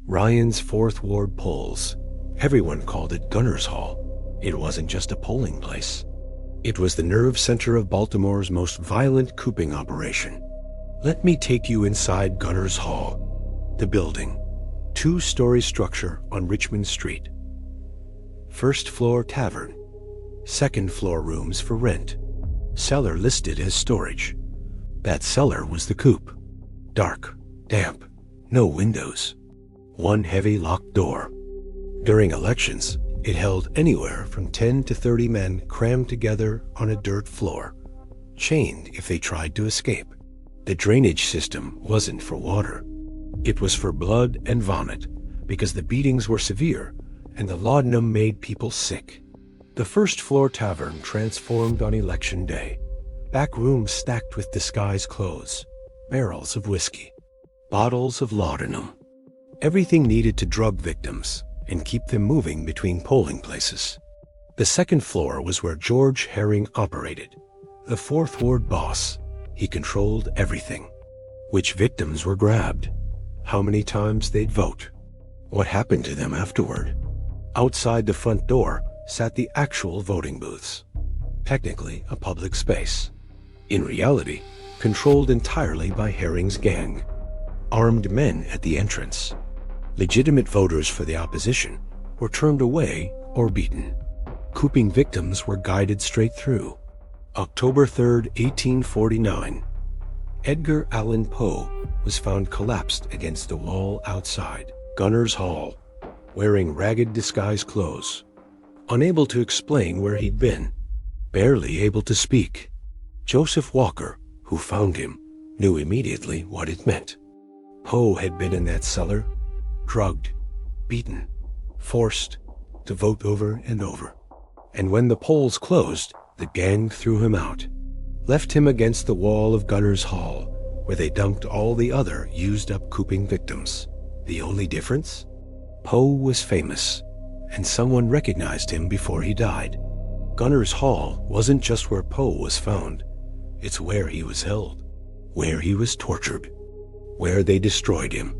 Ryan's Fourth Ward polls. Everyone called it Gunner's Hall. It wasn't just a polling place. It was the nerve center of Baltimore's most violent cooping operation. Let me take you inside Gunner's Hall. The building, two-story structure on Richmond Street. First floor tavern, second floor rooms for rent, cellar listed as storage. That cellar was the coop. Dark, damp, no windows. One heavy locked door. During elections, it held anywhere from 10 to 30 men crammed together on a dirt floor, chained if they tried to escape. The drainage system wasn't for water. It was for blood and vomit, because the beatings were severe and the laudanum made people sick. The first floor tavern transformed on election day. Back rooms stacked with disguised clothes, barrels of whiskey, bottles of laudanum. Everything needed to drug victims and keep them moving between polling places. The second floor was where George Herring operated, the Fourth Ward boss. He controlled everything. Which victims were grabbed, how many times they'd vote, what happened to them afterward. Outside the front door sat the actual voting booths, technically a public space. In reality, controlled entirely by Herring's gang. Armed men at the entrance. Legitimate voters for the opposition were turned away or beaten. Cooping victims were guided straight through. October 3, 1849. Edgar Allan Poe was found collapsed against the wall outside Gunner's Hall, wearing ragged disguise clothes, unable to explain where he'd been, barely able to speak. Joseph Walker, who found him, knew immediately what it meant. Poe had been in that cellar, drugged, beaten, forced to vote over and over. And when the polls closed, the gang threw him out, left him against the wall of Gunner's Hall, where they dumped all the other used-up cooping victims. The only difference? Poe was famous, and someone recognized him before he died. Gunner's Hall wasn't just where Poe was found. It's where he was held, where he was tortured, where they destroyed him.